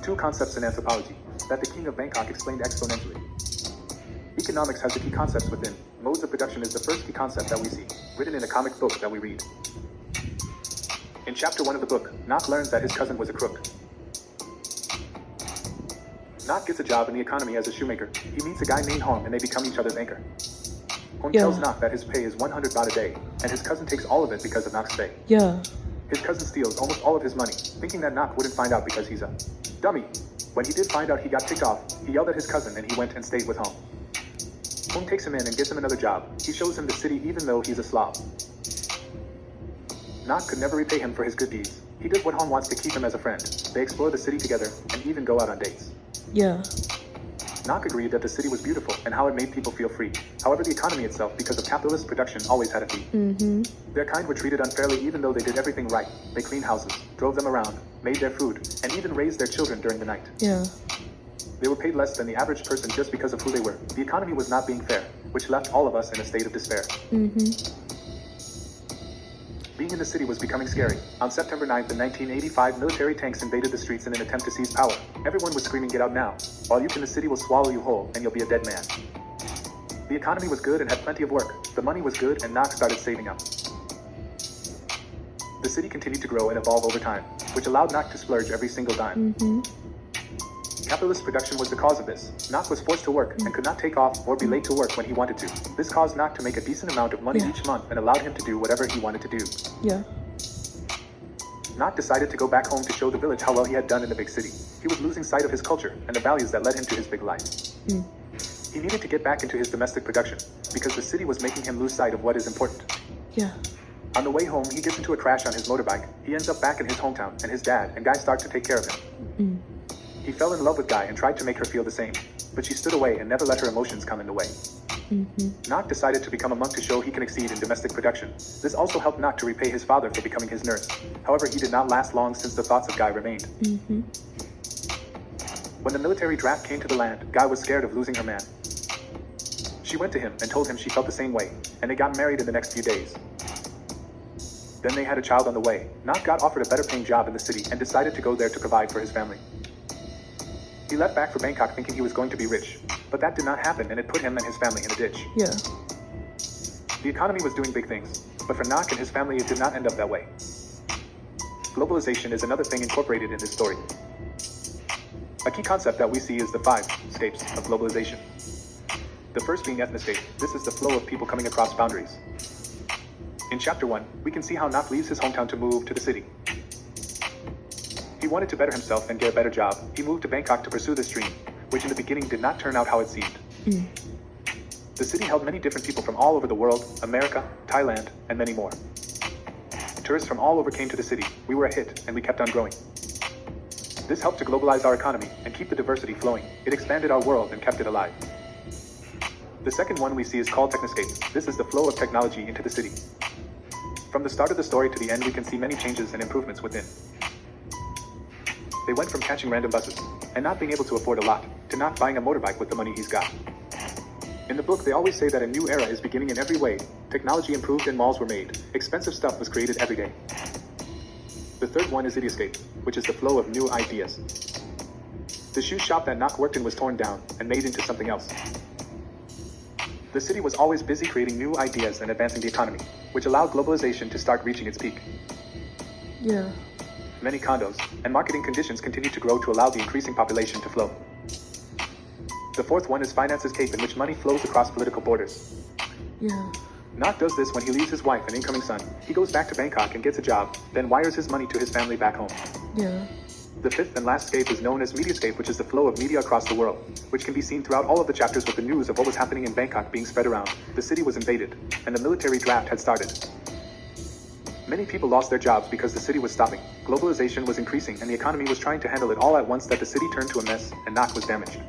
Two concepts in anthropology that the king of Bangkok explained exponentially. Economics has the key concepts within. Modes of production is the first key concept that we see, written in a comic book that we read. In chapter 1 of the book, Nok learns that his cousin was a crook. Nok gets a job in the economy as a shoemaker. He meets a guy named Hong and they become each other's anchor. Hong tells Nok that his pay is 100 baht a day, and his cousin takes all of it because of Nok's pay. His cousin steals almost all of his money, thinking that Nok wouldn't find out because he's a dummy. When he did find out, he got ticked off. He yelled at his cousin and he went and stayed with Hong. Hong takes him in and gives him another job. He shows him the city even though he's a slob. Nok could never repay him for his good deeds. He does what Hong wants to keep him as a friend. They explore the city together and even go out on dates. Nok agreed that the city was beautiful and how it made people feel free. However, the economy itself, because of capitalist production, always had a fee. Their kind were treated unfairly even though they did everything right. They cleaned houses, drove them around, made their food, and even raised their children during the night. They were paid less than the average person just because of who they were. The economy was not being fair, which left all of us in a state of despair. Being in the city was becoming scary. On September 9th, in 1985, military tanks invaded the streets in an attempt to seize power. Everyone was screaming, "Get out now. All you can, the city will swallow you whole, and you'll be a dead man." The economy was good and had plenty of work. The money was good, and Nok started saving up. The city continued to grow and evolve over time, which allowed Nok to splurge every single dime. Capitalist production was the cause of this. Nok was forced to work and could not take off or be late to work when he wanted to. This caused Nok to make a decent amount of money each month and allowed him to do whatever he wanted to do. Nok decided to go back home to show the village how well he had done in the big city. He was losing sight of his culture and the values that led him to his big life. He needed to get back into his domestic production because the city was making him lose sight of what is important. On the way home, he gets into a crash on his motorbike. He ends up back in his hometown, and his dad and Guy start to take care of him. He fell in love with Guy and tried to make her feel the same, but she stood away and never let her emotions come in the way. Nok decided to become a monk to show he can exceed in domestic production. This also helped Nok to repay his father for becoming his nurse. However, he did not last long since the thoughts of Guy remained. When the military draft came to the land, Guy was scared of losing her man. She went to him and told him she felt the same way, and they got married in the next few days. Then they had a child on the way. Nok got offered a better paying job in the city and decided to go there to provide for his family. He left back for Bangkok thinking he was going to be rich, but that did not happen and it put him and his family in a ditch. The economy was doing big things, but for Nok and his family it did not end up that way. Globalization is another thing incorporated in this story. A key concept that we see is the 5 scapes of globalization. The first being ethnoscape. This is the flow of people coming across boundaries. In chapter 1, we can see how Nok leaves his hometown to move to the city. He wanted to better himself and get a better job. He moved to Bangkok to pursue this dream, which in the beginning did not turn out how it seemed. The city held many different people from all over the world, America, Thailand, and many more. Tourists from all over came to the city. We were a hit, and we kept on growing. This helped to globalize our economy and keep the diversity flowing. It expanded our world and kept it alive. The second one we see is called technoscape. This is the flow of technology into the city. From the start of the story to the end, we can see many changes and improvements within. They went from catching random buses and not being able to afford a lot to not buying a motorbike with the money he's got. In the book, they always say that a new era is beginning in every way. Technology improved and malls were made. Expensive stuff was created every day. The third one is idioscape, which is the flow of new ideas. The shoe shop that Nok worked in was torn down and made into something else. The city was always busy creating new ideas and advancing the economy, which allowed globalization to start reaching its peak. Many condos and marketing conditions continued to grow to allow the increasing population to flow. The fourth one is finances cape, in which money flows across political borders. Nok does this when he leaves his wife and incoming son. He goes back to Bangkok and gets a job, then wires his money to his family back home. The fifth and last scape is known as mediascape, which is the flow of media across the world, which can be seen throughout all of the chapters with the news of what was happening in Bangkok being spread around. The city was invaded, and the military draft had started. Many people lost their jobs because the city was stopping. Globalization was increasing and the economy was trying to handle it all at once that the city turned to a mess and Nok was damaged.